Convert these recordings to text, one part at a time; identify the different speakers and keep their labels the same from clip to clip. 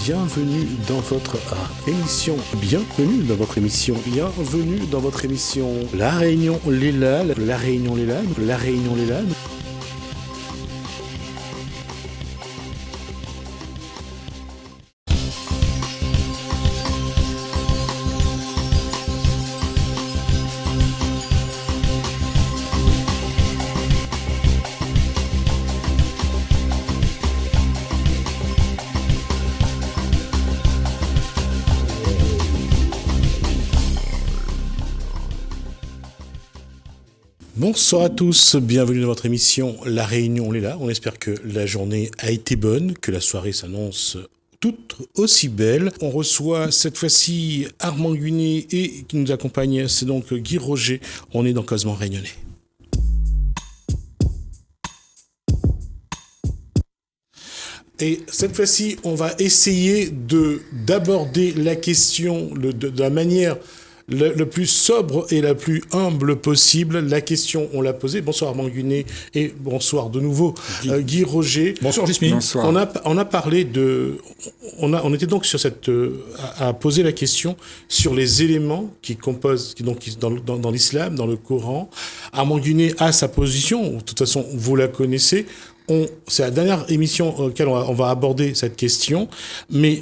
Speaker 1: bienvenue dans votre émission, La Réunion les Lannes, Bonsoir à tous, bienvenue dans votre émission La Réunion les Lannes. On espère que la journée a été bonne, que la soirée s'annonce toute aussi belle. On reçoit cette fois-ci Armand Guinet et qui nous accompagne, c'est donc Guy Roger. On est dans Causement Réunionnais. Et cette fois-ci, on va essayer d'aborder la question de la manière le plus sobre et la plus humble possible. La question, on l'a posée. Bonsoir Armand Guinet et bonsoir de nouveau Guy Roger.
Speaker 2: Bonsoir Gismi.
Speaker 1: Bonsoir. On a parlé on était donc sur à poser la question sur les éléments qui composent, dans l'islam, dans le Coran. Armand Guinet a sa position. De toute façon, vous la connaissez. C'est la dernière émission auquel on va aborder cette question. Mais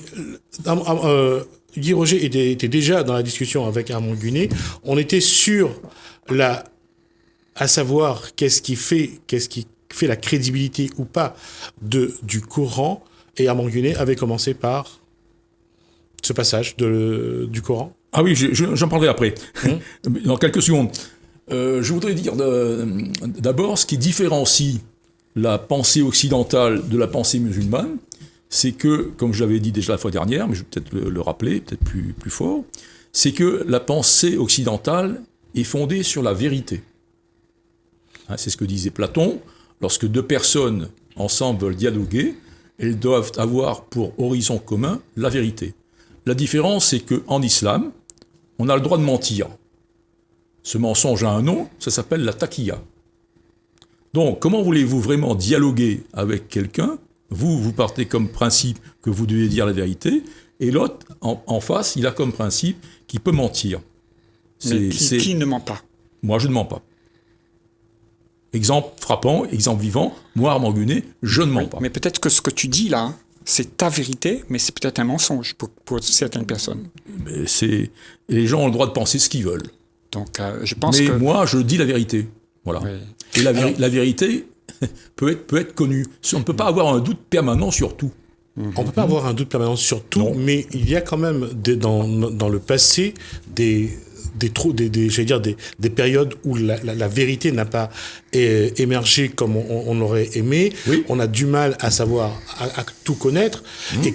Speaker 1: Guy Roger était déjà dans la discussion avec Armand Guinet. On était sur à savoir qu'est-ce qui fait la crédibilité ou pas du Coran. Et Armand Guinet avait commencé par ce passage du Coran.
Speaker 2: Ah oui, j'en parlerai après, dans quelques secondes. Je voudrais dire d'abord ce qui différencie la pensée occidentale de la pensée musulmane. C'est que, comme je l'avais dit déjà la fois dernière, mais je vais peut-être le rappeler, peut-être plus fort, c'est que la pensée occidentale est fondée sur la vérité. C'est ce que disait Platon. Lorsque deux personnes ensemble veulent dialoguer, elles doivent avoir pour horizon commun la vérité. La différence, c'est qu'en islam, on a le droit de mentir. Ce mensonge a un nom, ça s'appelle la taqiyya. Donc, comment voulez-vous vraiment dialoguer avec quelqu'un ? Vous partez comme principe que vous devez dire la vérité, et l'autre, en face, il a comme principe qu'il peut mentir.
Speaker 3: Mais qui ne ment pas ?
Speaker 2: Moi, je ne mens pas. Exemple frappant, exemple vivant, moi, Armand Guinet, je ne mens pas.
Speaker 3: Mais peut-être que ce que tu dis là, c'est ta vérité, mais c'est peut-être un mensonge pour certaines personnes.
Speaker 2: Mais les gens ont le droit de penser ce qu'ils veulent.
Speaker 3: Donc, je pense que...
Speaker 2: Mais moi, je dis la vérité. Voilà. Oui. Et la vérité peut être connue. On ne peut pas avoir un doute permanent sur tout.
Speaker 1: On ne peut pas avoir un doute permanent sur tout, non. Mais il y a quand même dans le passé des périodes où la vérité n'a pas émergé comme on aurait aimé. Oui. On a du mal à savoir, à tout connaître, et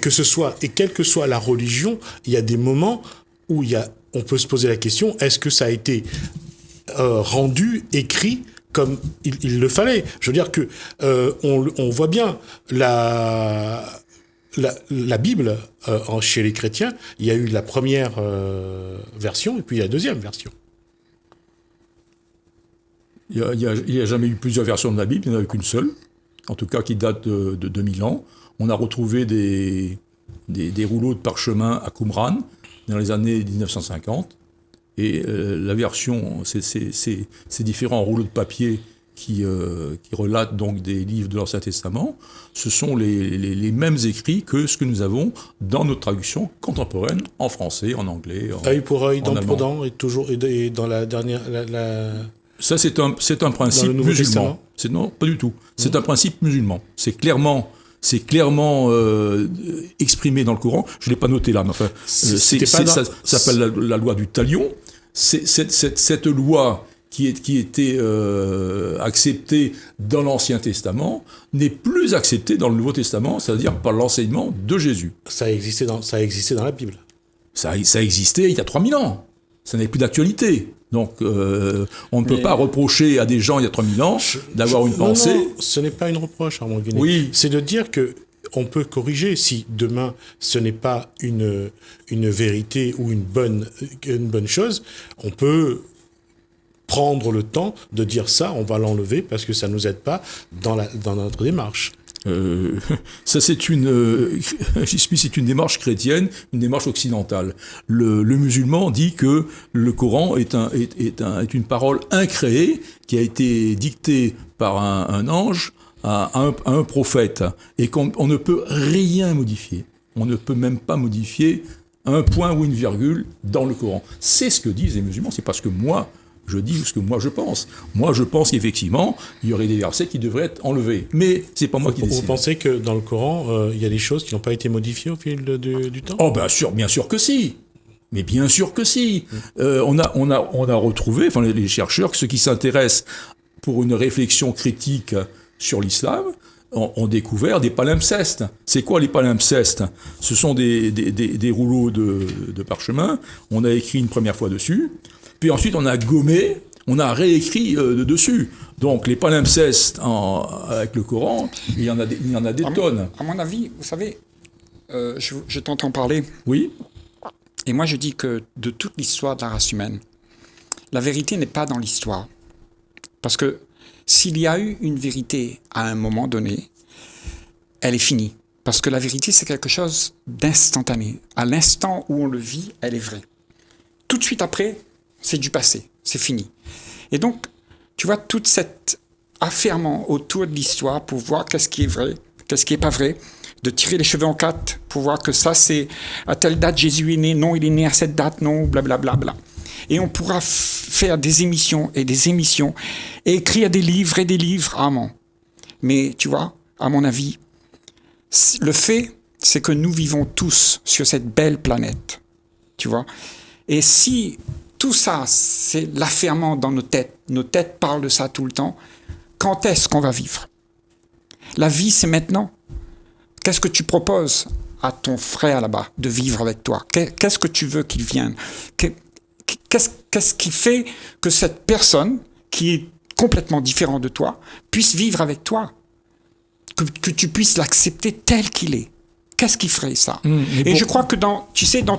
Speaker 1: quelle que soit la religion, il y a des moments où on peut se poser la question, est-ce que ça a été rendu, écrit comme il le fallait. Je veux dire que on voit bien la Bible chez les chrétiens. Il y a eu la première version et puis la deuxième version.
Speaker 2: Il y a jamais eu plusieurs versions de la Bible. Il n'y en a eu qu'une seule, en tout cas qui date de 2000 ans. On a retrouvé des rouleaux de parchemin à Qumran dans les années 1950. Et la version, ces différents rouleaux de papier qui relatent donc des livres de l'Ancien Testament, ce sont les mêmes écrits que ce que nous avons dans notre traduction contemporaine, en français, en anglais,
Speaker 1: œil pour œil, dent pour dent, et dans la dernière...
Speaker 2: Ça, c'est un principe musulman. Non, pas du tout. C'est un principe musulman. C'est clairement exprimé dans le Coran. Je ne l'ai pas noté là, mais enfin, ça s'appelle la loi du talion. Cette loi qui était acceptée dans l'Ancien Testament n'est plus acceptée dans le Nouveau Testament, c'est-à-dire par l'enseignement de Jésus.
Speaker 1: Ça a existé dans la Bible.
Speaker 2: Ça a existé il y a 3000 ans. Ça n'est plus d'actualité. Donc, on ne peut pas reprocher à des gens il y a 3000 ans d'avoir une pensée.
Speaker 1: Non, ce n'est pas une reproche, Armand Guinet.
Speaker 2: Oui.
Speaker 1: C'est de dire que on peut corriger si demain ce n'est pas une vérité ou une bonne chose. On peut prendre le temps de dire ça, on va l'enlever parce que ça nous aide pas dans notre démarche.
Speaker 2: Ça, c'est c'est une démarche chrétienne, une démarche occidentale. Le musulman dit que le Coran est une parole incréée qui a été dictée par un ange à un prophète et qu'on ne peut rien modifier. On ne peut même pas modifier un point ou une virgule dans le Coran. C'est ce que disent les musulmans, c'est parce que moi, je dis ce que moi je pense. Moi, je pense qu'effectivement, il y aurait des versets qui devraient être enlevés. Mais c'est pas moi qui décide.
Speaker 1: Vous pensez que dans le Coran, il y a des choses qui n'ont pas été modifiées au fil du temps?
Speaker 2: Oh, bien sûr que si. Mais bien sûr que si. On a retrouvé, enfin les chercheurs, ceux qui s'intéressent pour une réflexion critique sur l'islam, ont découvert des palimpsestes. C'est quoi les palimpsestes? Ce sont des rouleaux de parchemin. On a écrit une première fois dessus. Puis ensuite, on a gommé, on a réécrit dessus. Donc, les palimpsestes avec le Coran, il y en a des tonnes.
Speaker 3: À mon avis, vous savez, je t'entends parler.
Speaker 2: Oui.
Speaker 3: Et moi, je dis que de toute l'histoire de la race humaine, la vérité n'est pas dans l'histoire. Parce que s'il y a eu une vérité à un moment donné, elle est finie. Parce que la vérité, c'est quelque chose d'instantané. À l'instant où on le vit, elle est vraie. Tout de suite après, c'est du passé, c'est fini. Et donc, tu vois, toute cette affairement autour de l'histoire pour voir qu'est-ce qui est vrai, qu'est-ce qui n'est pas vrai, de tirer les cheveux en quatre pour voir que ça, c'est à telle date Jésus est né, non, il est né à cette date, non, blablabla. Bla, bla. Et on pourra faire des émissions et des émissions et écrire des livres et des livres, amen. Mais tu vois, à mon avis, le fait, c'est que nous vivons tous sur cette belle planète, tu vois. Et si tout ça, c'est l'affairement dans nos têtes parlent de ça tout le temps, quand est-ce qu'on va vivre? La vie, c'est maintenant. Qu'est-ce que tu proposes à ton frère là-bas de vivre avec toi? Qu'est-ce que tu veux qu'il vienne? Qu'est-ce qui fait que cette personne, qui est complètement différente de toi, puisse vivre avec toi? Que tu puisses l'accepter tel qu'il est. Qu'est-ce qui ferait ça? Et je crois que dans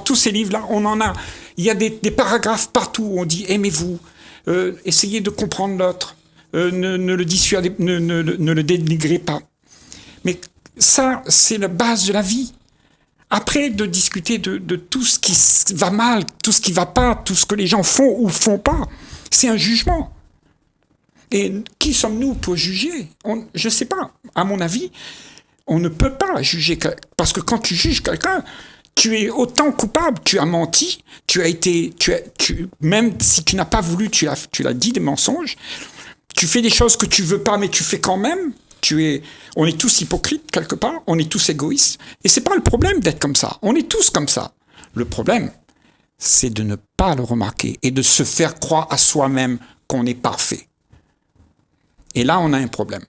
Speaker 3: tous ces livres-là, il y a des paragraphes partout où on dit « aimez-vous, essayez de comprendre l'autre, ne le dissuadez, ne le dénigrez pas ». Mais ça, c'est la base de la vie. Après, de discuter de tout ce qui va mal, tout ce qui ne va pas, tout ce que les gens font ou ne font pas, c'est un jugement. Et qui sommes-nous pour juger? Je ne sais pas. À mon avis, on ne peut pas juger. Parce que quand tu juges quelqu'un, tu es autant coupable. Tu as menti, même si tu n'as pas voulu, tu l'as dit des mensonges. Tu fais des choses que tu ne veux pas, mais tu fais quand même. On est tous hypocrites quelque part, on est tous égoïstes. Et c'est pas le problème d'être comme ça. On est tous comme ça. Le problème, c'est de ne pas le remarquer et de se faire croire à soi-même qu'on est parfait. Et là, on a un problème.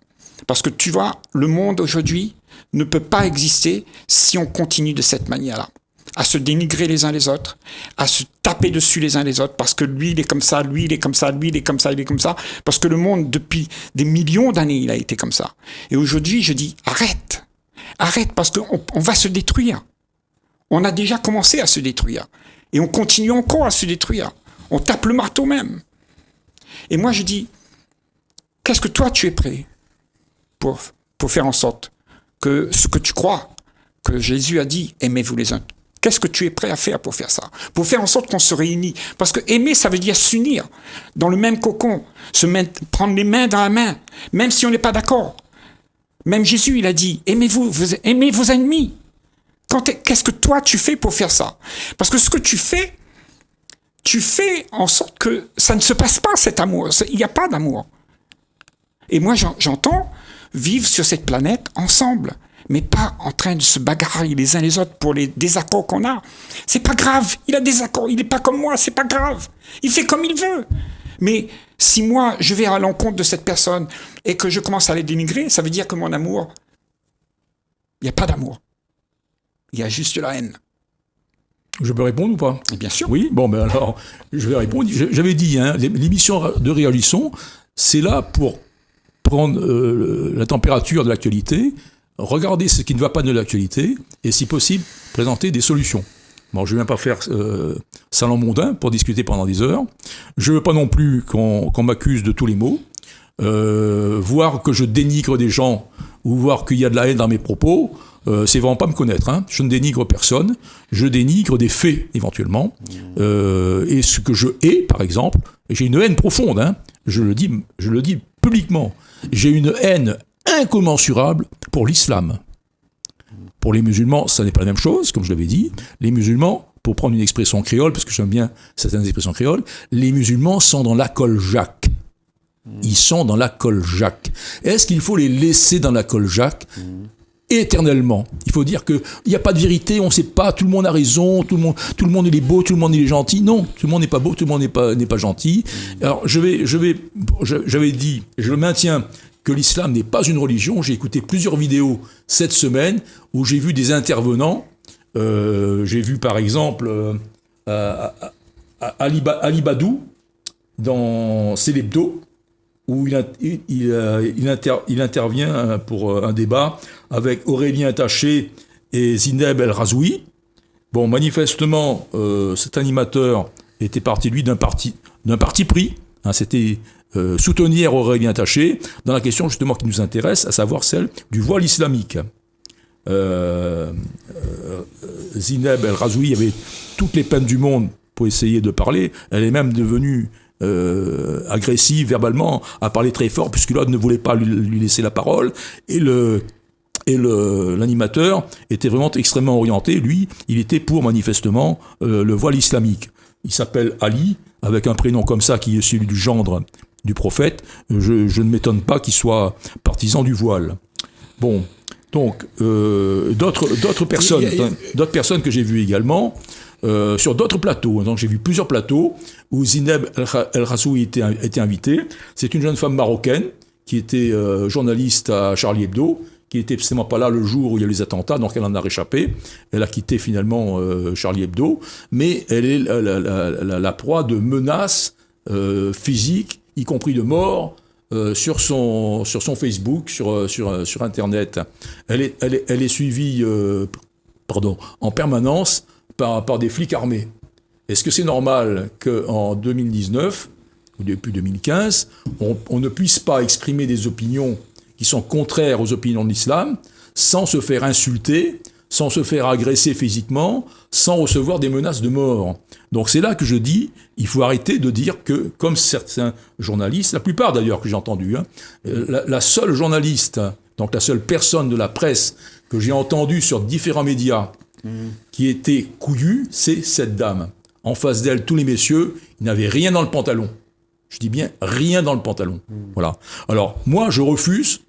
Speaker 3: Parce que tu vois, le monde aujourd'hui ne peut pas exister si on continue de cette manière-là. À se dénigrer les uns les autres, à se taper dessus les uns les autres, parce que lui, il est comme ça, lui, il est comme ça, lui, il est comme ça, il est comme ça. Parce que le monde, depuis des millions d'années, il a été comme ça. Et aujourd'hui, je dis, arrête, parce qu'on va se détruire. On a déjà commencé à se détruire. Et on continue encore à se détruire. On tape le marteau même. Et moi, je dis, qu'est-ce que toi, tu es prêt pour faire en sorte que ce que tu crois, que Jésus a dit, aimez-vous les uns. Qu'est-ce que tu es prêt à faire pour faire ça? Pour faire en sorte qu'on se réunit. Parce que aimer, ça veut dire s'unir dans le même cocon, prendre les mains dans la main, même si on n'est pas d'accord. Même Jésus, il a dit, aimez vos ennemis. Qu'est-ce que toi, tu fais pour faire ça? Parce que ce que tu fais en sorte que ça ne se passe pas, cet amour. Il n'y a pas d'amour. Et moi, j'entends vivre sur cette planète ensemble, mais pas en train de se bagarrer les uns les autres pour les désaccords qu'on a. C'est pas grave, il a des accords, il n'est pas comme moi, c'est pas grave. Il fait comme il veut. Mais si moi, je vais à l'encontre de cette personne et que je commence à les dénigrer, ça veut dire que mon amour, il n'y a pas d'amour. Il y a juste la haine.
Speaker 2: Je peux répondre ou pas?
Speaker 3: Et bien sûr.
Speaker 2: Oui, bon, ben alors, je vais répondre. J'avais dit, l'émission de Réalisson, c'est là pour prendre la température de l'actualité, regarder ce qui ne va pas de l'actualité, et si possible, présenter des solutions. Bon, je ne viens pas faire salon mondain pour discuter pendant des heures. Je ne veux pas non plus qu'on m'accuse de tous les maux. voir que je dénigre des gens ou voir qu'il y a de la haine dans mes propos, c'est vraiment pas me connaître. Hein. Je ne dénigre personne, je dénigre des faits éventuellement. Et ce que je hais, par exemple, j'ai une haine profonde. Hein. Je le dis publiquement. J'ai une haine incommensurable pour l'islam. Pour les musulmans, ça n'est pas la même chose, comme je l'avais dit. Les musulmans, pour prendre une expression créole, parce que j'aime bien certaines expressions créoles, les musulmans sont dans la coljaque. Ils sont dans la coljaque. Est-ce qu'il faut les laisser dans la coljaque éternellement? Il faut dire qu'il n'y a pas de vérité, on ne sait pas, tout le monde a raison, tout le monde il est beau, tout le monde il est gentil. Non, tout le monde n'est pas beau, tout le monde n'est pas gentil. Alors j'avais dit, je maintiens que l'islam n'est pas une religion. J'ai écouté plusieurs vidéos cette semaine où j'ai vu des intervenants. J'ai vu par exemple Ali Badou dans C'est l'Hebdo, où il intervient pour un débat avec Aurélien Taché et Zineb El Razoui. Bon, manifestement, cet animateur était parti, lui, d'un parti pris. Hein, c'était soutenir Aurélien Taché dans la question justement qui nous intéresse, à savoir celle du voile islamique. Zineb El Razoui avait toutes les peines du monde pour essayer de parler. Elle est même devenue agressive verbalement, à parler très fort puisque l'autre ne voulait pas lui laisser la parole, et l'animateur était vraiment extrêmement orienté. Lui, il était pour manifestement le voile islamique. Il s'appelle Ali, avec un prénom comme ça qui est celui du gendre du prophète. Je ne m'étonne pas qu'il soit partisan du voile. Bon, donc d'autres personnes que j'ai vues également sur d'autres plateaux. Donc j'ai vu plusieurs plateaux où Zineb El Razoui était invitée. C'est une jeune femme marocaine qui était journaliste à Charlie Hebdo, qui n'était absolument pas là le jour où il y a eu les attentats, donc elle en a réchappé. Elle a quitté finalement Charlie Hebdo, mais elle est la proie de menaces physiques, y compris de mort, sur son Facebook, sur Internet. Elle est suivie en permanence par des flics armés. Est-ce que c'est normal qu'en 2019, ou depuis 2015, on ne puisse pas exprimer des opinions qui sont contraires aux opinions de l'islam, sans se faire insulter, sans se faire agresser physiquement, sans recevoir des menaces de mort? Donc c'est là que je dis, il faut arrêter de dire que, comme certains journalistes, la plupart d'ailleurs que j'ai entendu, la seule journaliste, donc la seule personne de la presse que j'ai entendue sur différents médias qui était couillue, c'est cette dame. En face d'elle, tous les messieurs, ils n'avaient rien dans le pantalon. Je dis bien rien dans le pantalon. Voilà. Alors, moi, je refuse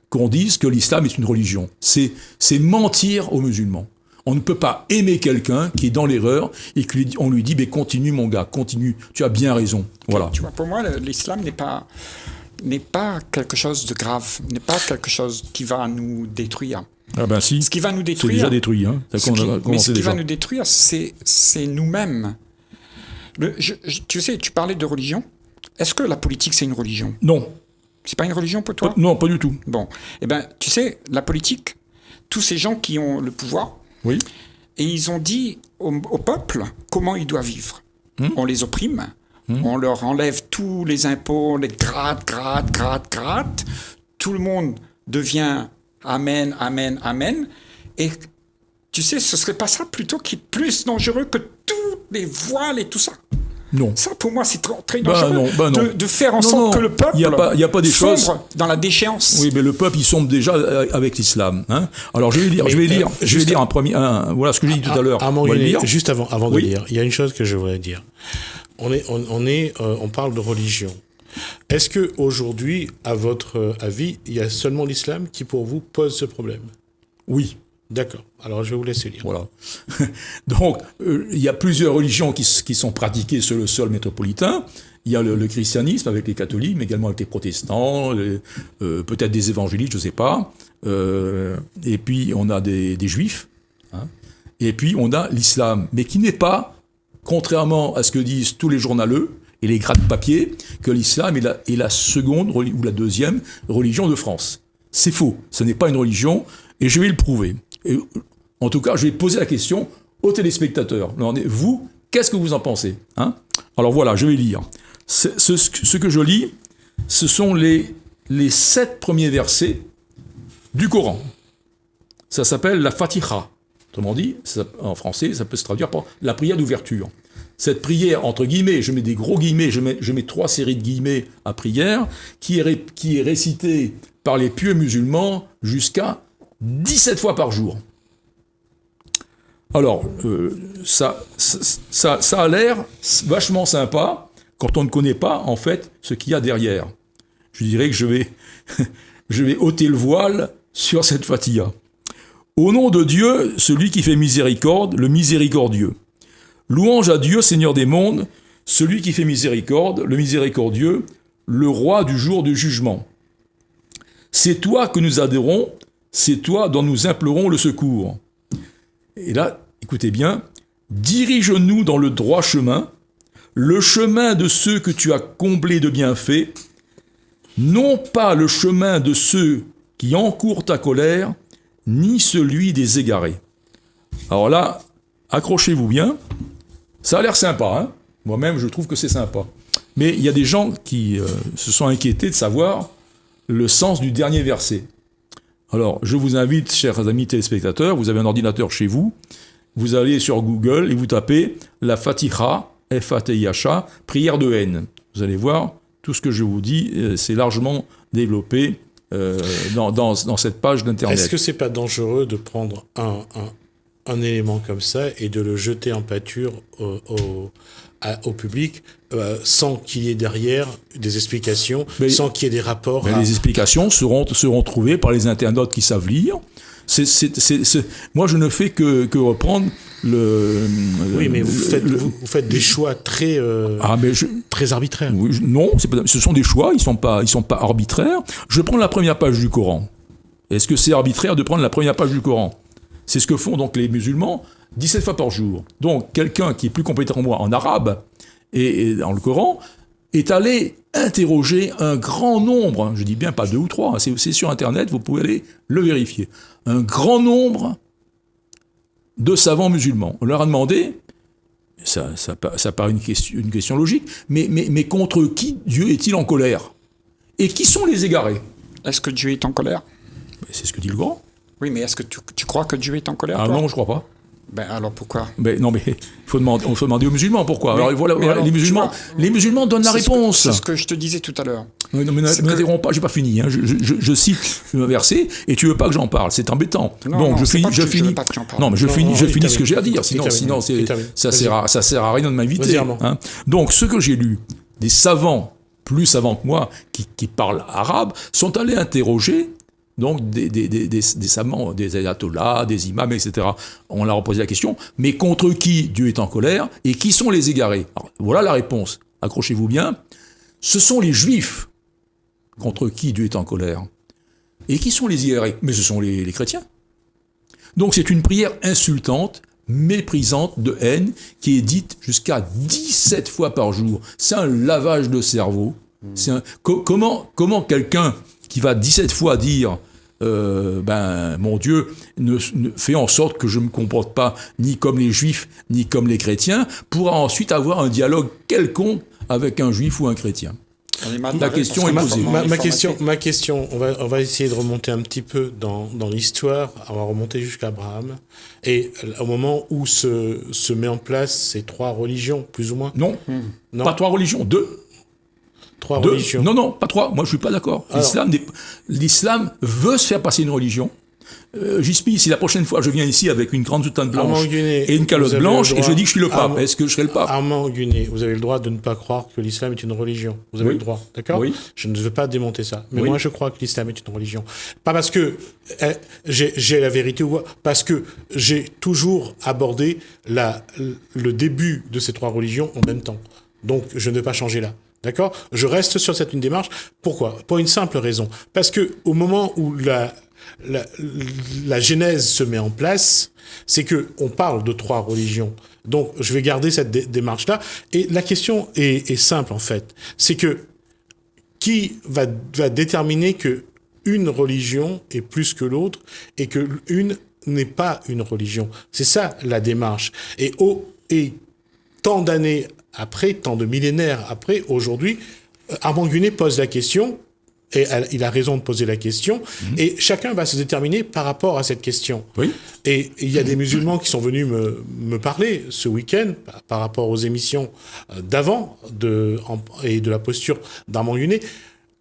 Speaker 2: qu'on dise que l'islam est une religion. C'est mentir aux musulmans. On ne peut pas aimer quelqu'un qui est dans l'erreur et qu'on lui dit continue mon gars, continue, tu as bien raison. Voilà.
Speaker 3: Tu vois, pour moi, l'islam n'est pas quelque chose de grave, n'est pas quelque chose qui va nous détruire.
Speaker 2: Ah ben si,
Speaker 3: ce qui va nous détruire,
Speaker 2: c'est déjà détruit. Hein.
Speaker 3: Mais ce qui va nous détruire, c'est nous-mêmes. Tu sais, tu parlais de religion. Est-ce que la politique, c'est une religion?
Speaker 2: Non.
Speaker 3: C'est pas une religion pour toi?
Speaker 2: Non, pas du tout.
Speaker 3: Bon, eh ben, tu sais, la politique, tous ces gens qui ont le pouvoir,
Speaker 2: oui,
Speaker 3: et ils ont dit au peuple comment il doit vivre. On les opprime, on leur enlève tous les impôts, on les gratte. Tout le monde devient amen, amen, amen. Et tu sais, ce serait pas ça plutôt qui est plus dangereux que tous les voiles et tout ça?
Speaker 2: Non.
Speaker 3: Ça, pour moi, c'est très dangereux
Speaker 2: non.
Speaker 3: De faire en sorte que le peuple
Speaker 2: y a pas des
Speaker 3: sombre
Speaker 2: choses
Speaker 3: dans la déchéance.
Speaker 2: Oui, mais le peuple, il sombre déjà avec l'islam. Hein. Alors, je vais lire un premier... voilà ce que j'ai dit tout à l'heure.
Speaker 1: Juste avant de lire, il y a une chose que je voudrais dire. On parle de religion. Est-ce que aujourd'hui, à votre avis, il y a seulement l'islam qui, pour vous, pose ce problème?
Speaker 2: Oui.
Speaker 1: D'accord. Alors, je vais vous laisser lire.
Speaker 2: Voilà. Donc, il y a plusieurs religions qui sont pratiquées sur le sol métropolitain. Il y a le christianisme avec les catholiques, mais également avec les protestants, peut-être des évangéliques, je ne sais pas. Et puis, on a des juifs. Hein. Et puis, on a l'islam, mais qui n'est pas, contrairement à ce que disent tous les journaleux et les gratte-papier, que l'islam est la seconde ou la deuxième religion de France. C'est faux. Ce n'est pas une religion, et je vais le prouver. Et, en tout cas, je vais poser la question aux téléspectateurs. Alors, vous, qu'est-ce que vous en pensez, hein? Alors voilà, je vais lire. Ce que je lis, ce sont les 7 premiers versets du Coran. Ça s'appelle la Fatiha. Autrement dit, en français, ça peut se traduire par la prière d'ouverture. Cette prière, entre guillemets, je mets des gros guillemets, je mets 3 séries de guillemets à prière, qui est récitée par les pieux musulmans jusqu'à 17 fois par jour. Alors, ça a l'air vachement sympa quand on ne connaît pas, en fait, ce qu'il y a derrière. Je dirais que je vais ôter le voile sur cette Fatiha. Au nom de Dieu, celui qui fait miséricorde, le miséricordieux. Louange à Dieu, Seigneur des mondes, celui qui fait miséricorde, le miséricordieux, le roi du jour du jugement. C'est toi que nous adorons, c'est toi dont nous implorons le secours. Et là, écoutez bien, dirige-nous dans le droit chemin, le chemin de ceux que tu as comblés de bienfaits, non pas le chemin de ceux qui encourent ta colère, ni celui des égarés. Alors là, accrochez-vous bien, ça a l'air sympa, hein. Moi-même je trouve que c'est sympa. Mais il y a des gens qui se sont inquiétés de savoir le sens du dernier verset. Alors, je vous invite, chers amis téléspectateurs, vous avez un ordinateur chez vous, vous allez sur Google et vous tapez la Fatiha, F-A-T-I-H-A, prière de haine. Vous allez voir, tout ce que je vous dis, c'est largement développé dans cette page d'Internet.
Speaker 1: Est-ce que c'est pas dangereux de prendre un élément comme ça et de le jeter en pâture au public sans qu'il y ait derrière des explications, sans qu'il y ait des rapports?
Speaker 2: Les explications seront trouvées par les internautes qui savent lire. Moi, je ne fais que reprendre
Speaker 1: oui, mais vous faites des choix très arbitraires.
Speaker 2: Oui, non, ce sont des choix, ils sont pas arbitraires. Je prends la première page du Coran. Est-ce que c'est arbitraire de prendre la première page du Coran? C'est ce que font donc les musulmans 17 fois par jour. Donc, quelqu'un qui est plus compétent que moi en arabe et dans le Coran est allé interroger un grand nombre, je dis bien pas 2 ou 3, c'est sur Internet, vous pouvez aller le vérifier, un grand nombre de savants musulmans. On leur a demandé, ça paraît une question logique, mais contre qui Dieu est-il en colère? Et qui sont les égarés?
Speaker 3: Est-ce que Dieu est en colère?
Speaker 2: C'est ce que dit le Coran.
Speaker 3: Oui, mais est-ce que tu crois que Dieu est en colère?
Speaker 2: Ah non, je crois pas.
Speaker 3: Ben alors pourquoi?
Speaker 2: Non, mais il faut demander aux musulmans pourquoi. Alors, alors, les musulmans donnent la réponse.
Speaker 3: C'est ce que je te disais tout à l'heure.
Speaker 2: Non, mais n'interromps pas, j'ai pas fini. Hein. Je cite un verset et tu veux pas que j'en parle. C'est embêtant.
Speaker 3: Non,
Speaker 2: je finis. Non, mais je finis ce que j'ai à dire. Sinon, ça sert à rien de m'inviter. Hein. Donc, ce que j'ai lu, des savants plus savants que moi qui parlent arabe sont allés interroger. Donc des savants, des ayatollahs, des imams, etc. On leur a posé la question, mais contre qui Dieu est en colère et qui sont les égarés? Alors, voilà la réponse, accrochez-vous bien. Ce sont les juifs contre qui Dieu est en colère. Et qui sont les égarés? Mais ce sont les chrétiens. Donc c'est une prière insultante, méprisante, de haine, qui est dite jusqu'à 17 fois par jour. C'est un lavage de cerveau. Comment quelqu'un qui va 17 fois dire mon Dieu ne fait en sorte que je ne me comporte pas ni comme les juifs ni comme les chrétiens, pourra ensuite avoir un dialogue quelconque avec un juif ou un chrétien. La question est posée.
Speaker 1: Ma question, on va essayer de remonter un petit peu dans l'histoire. On va remonter jusqu'à Abraham et au moment où se met en place ces 3 religions, plus ou moins.
Speaker 2: Non, pas 3 religions, 2.
Speaker 1: 3 religions.
Speaker 2: Non, pas 3. Moi, je suis pas d'accord. L'islam veut se faire passer une religion. J'espère, si la prochaine fois je viens ici avec une grande soutane blanche et une calotte blanche et je dis que je suis le pape, est-ce que je serai le pape?
Speaker 1: Armand Guenet, vous avez le droit de ne pas croire que l'islam est une religion. Vous avez le droit, d'accord?
Speaker 2: Oui.
Speaker 1: Je ne veux pas démonter ça. Mais moi, je crois que l'islam est une religion. Pas parce que j'ai la vérité, ou parce que j'ai toujours abordé le début de ces 3 religions en même temps. Donc, je ne vais pas changer là. D'accord? Je reste sur une démarche. Pourquoi? Pour une simple raison. Parce que au moment où la genèse se met en place, c'est que on parle de 3 religions. Donc, je vais garder cette démarche-là. Et la question est simple, en fait. C'est que qui va déterminer que une religion est plus que l'autre et que une n'est pas une religion? C'est ça, la démarche. Et tant d'années après, tant de millénaires après, aujourd'hui, Armand Gunet pose la question, et il a raison de poser la question, et chacun va se déterminer par rapport à cette question.
Speaker 2: Oui.
Speaker 1: Et il y a des musulmans qui sont venus me parler ce week-end par rapport aux émissions d'avant et de la posture d'Armand Gunet.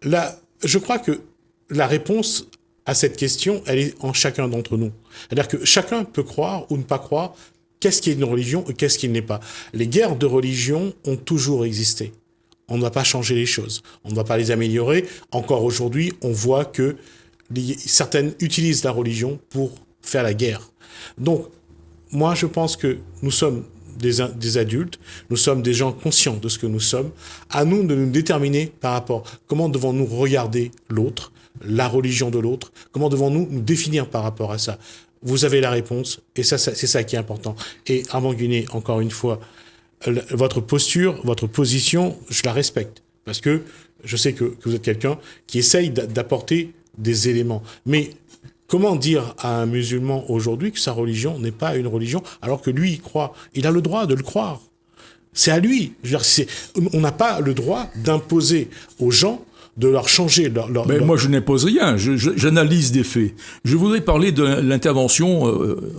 Speaker 1: Là, je crois que la réponse à cette question, elle est en chacun d'entre nous. C'est-à-dire que chacun peut croire ou ne pas croire qu'est-ce qui est une religion et qu'est-ce qui ne l'est pas. Les guerres de religion ont toujours existé. On ne va pas changer les choses. On ne va pas les améliorer. Encore aujourd'hui, on voit que certaines utilisent la religion pour faire la guerre. Donc, moi, je pense que nous sommes des adultes, nous sommes des gens conscients de ce que nous sommes. À nous de nous déterminer par rapport à comment devons-nous regarder l'autre, la religion de l'autre, comment devons-nous nous définir par rapport à ça. Vous avez la réponse, et ça c'est ça qui est important. Et Armand Gunet, encore une fois, votre posture, votre position, je la respecte. Parce que je sais que vous êtes quelqu'un qui essaye d'apporter des éléments. Mais comment dire à un musulman aujourd'hui que sa religion n'est pas une religion, alors que lui, il croit. Il a le droit de le croire. C'est à lui. Je veux dire, on n'a pas le droit d'imposer aux gens de leur changer
Speaker 2: Mais moi, je n'impose rien. J'analyse des faits. Je voudrais parler de l'intervention,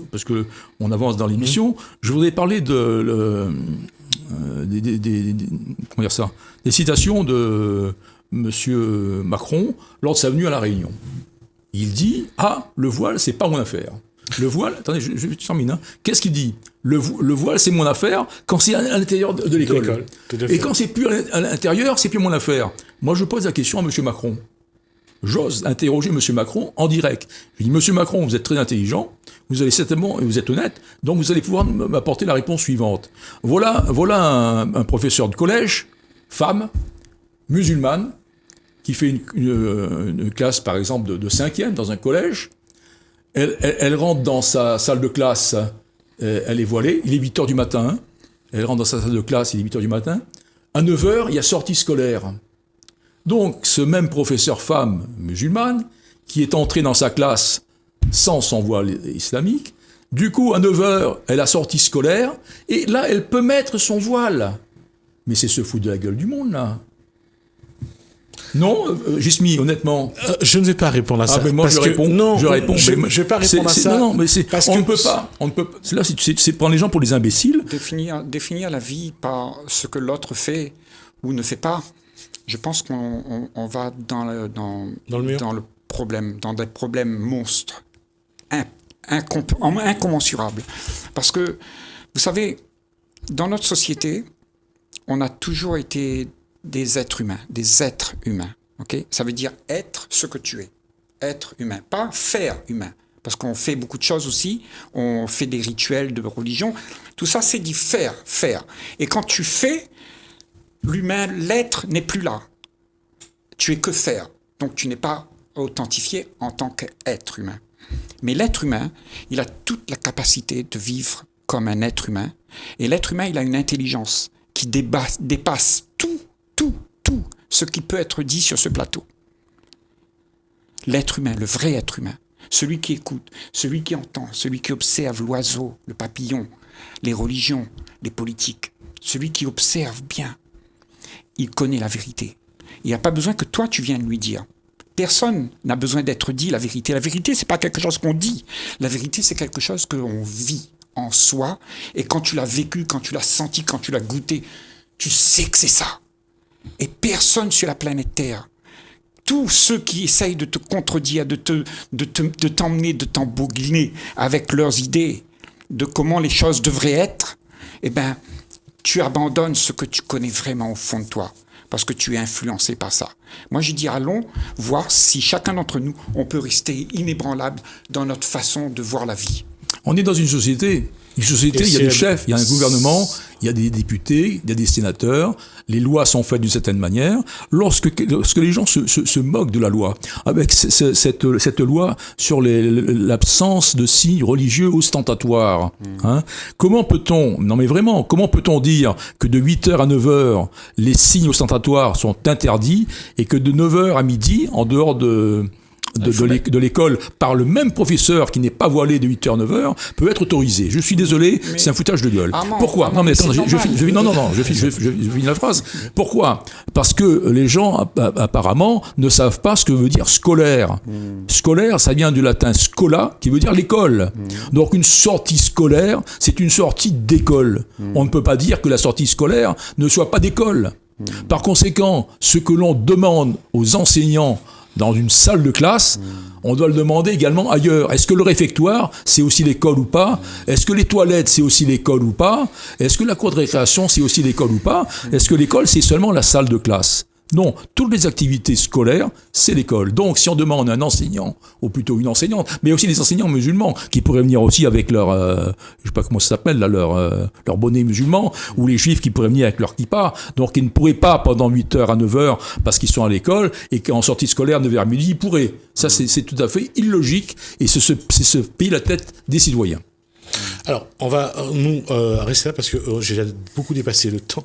Speaker 2: parce que on avance dans l'émission. Je voudrais parler des citations de Monsieur Macron lors de sa venue à La Réunion. Il dit le voile, c'est pas mon affaire. Le voile, attendez, je termine. Hein. Qu'est-ce qu'il dit ? Le voile, c'est mon affaire quand c'est à l'intérieur de l'école. Et quand c'est plus à l'intérieur, c'est plus mon affaire. Moi, je pose la question à M. Macron. J'ose interroger M. Macron en direct. Je dis, M. Macron, vous êtes très intelligent, vous allez certainement, et vous êtes honnête, donc vous allez pouvoir m'apporter la réponse suivante. Voilà un professeur de collège, femme, musulmane, qui fait une classe, par exemple, de 5e dans un collège. Elle rentre dans sa salle de classe, elle est voilée, il est 8h du matin. Elle rentre dans sa salle de classe, il est 8h du matin. À 9h, il y a sortie scolaire. Donc, ce même professeur femme musulmane, qui est entré dans sa classe sans son voile islamique, du coup, à 9h, elle a sortie scolaire, et là, elle peut mettre son voile. Mais c'est se foutre de la gueule du monde, là. Non, Gismi, honnêtement.
Speaker 1: Je ne vais pas répondre à ça.
Speaker 2: Mais moi, je réponds.
Speaker 1: Non,
Speaker 2: je réponds.
Speaker 1: Je ne vais pas répondre à ça.
Speaker 2: Non, mais on ne peut pas. Là, c'est prendre les gens pour des imbéciles.
Speaker 3: Définir la vie par ce que l'autre fait ou ne fait pas. Je pense qu'on va dans le problème, dans des problèmes monstres, incommensurables. Parce que, vous savez, dans notre société, on a toujours été des êtres humains, ok ? Ça veut dire être ce que tu es, être humain, pas faire humain, parce qu'on fait beaucoup de choses aussi, on fait des rituels de religion, tout ça c'est dit faire, et quand tu fais, l'humain, l'être n'est plus là, tu es que faire, donc tu n'es pas authentifié en tant qu'être humain. Mais l'être humain, il a toute la capacité de vivre comme un être humain, et l'être humain, il a une intelligence qui dépasse tout ce qui peut être dit sur ce plateau. L'être humain, le vrai être humain, celui qui écoute, celui qui entend, celui qui observe l'oiseau, le papillon, les religions, les politiques, celui qui observe bien, il connaît la vérité. Il n'y a pas besoin que toi, tu viennes lui dire. Personne n'a besoin d'être dit la vérité. La vérité, c'est pas quelque chose qu'on dit. La vérité, c'est quelque chose qu'on vit en soi. Et quand tu l'as vécu, quand tu l'as senti, quand tu l'as goûté, tu sais que c'est ça. Et personne sur la planète Terre, tous ceux qui essayent de te contredire, de t'emmener, de t'embourguiner avec leurs idées de comment les choses devraient être, eh ben, tu abandonnes ce que tu connais vraiment au fond de toi, parce que tu es influencé par ça. Moi, je dis, allons voir si chacun d'entre nous, on peut rester inébranlable dans notre façon de voir la vie.
Speaker 2: On est dans une société. Une société, il y a des chefs, il y a un gouvernement, il y a des députés, il y a des sénateurs, les lois sont faites d'une certaine manière. Lorsque les gens se moquent de la loi, avec cette loi sur l'absence de signes religieux ostentatoires, hein, comment peut-on dire que de 8h à 9h, les signes ostentatoires sont interdits et que de 9h à midi, en dehors de l'école par le même professeur qui n'est pas voilé de 8h, 9h peut être autorisé. Je suis désolé, c'est un foutage de gueule. Pourquoi? Non, mais attends, je finis la phrase. Pourquoi? Parce que les gens, apparemment, ne savent pas ce que veut dire scolaire. Scolaire, ça vient du latin scola, qui veut dire l'école. Donc, une sortie scolaire, c'est une sortie d'école. On ne peut pas dire que la sortie scolaire ne soit pas d'école. Par conséquent, ce que l'on demande aux enseignants dans une salle de classe, on doit le demander également ailleurs. Est-ce que le réfectoire, c'est aussi l'école ou pas? Est-ce que les toilettes, c'est aussi l'école ou pas? Est-ce que la cour de récréation, c'est aussi l'école ou pas? Est-ce que l'école, c'est seulement la salle de classe? Non, toutes les activités scolaires, c'est l'école. Donc, si on demande à un enseignant, ou plutôt une enseignante, mais aussi des enseignants musulmans, qui pourraient venir aussi avec leur, je sais pas comment ça s'appelle, là, leur bonnet musulman, ou les juifs qui pourraient venir avec leur kippa, donc ils ne pourraient pas pendant 8h à 9h, parce qu'ils sont à l'école, et qu'en sortie scolaire, 9h à midi, ils pourraient. Ça, c'est tout à fait illogique, et c'est se payer la tête des citoyens.
Speaker 1: Alors, on va rester là parce que j'ai déjà beaucoup dépassé le temps.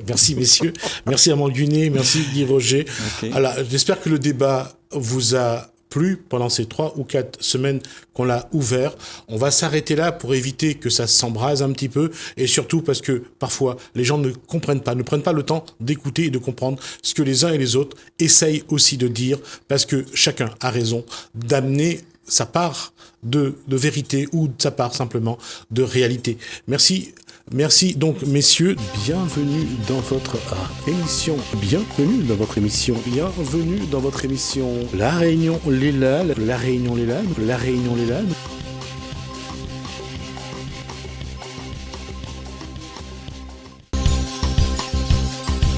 Speaker 1: Merci messieurs, merci Armand Gunet, merci Guy Roger. Okay. Alors, j'espère que le débat vous a plu pendant ces 3 ou 4 semaines qu'on l'a ouvert. On va s'arrêter là pour éviter que ça s'embrase un petit peu et surtout parce que parfois les gens ne comprennent pas, ne prennent pas le temps d'écouter et de comprendre ce que les uns et les autres essayent aussi de dire parce que chacun a raison d'amener sa part de vérité ou sa part simplement de réalité. Merci donc messieurs, bienvenue dans votre émission, La Réunion les Lames,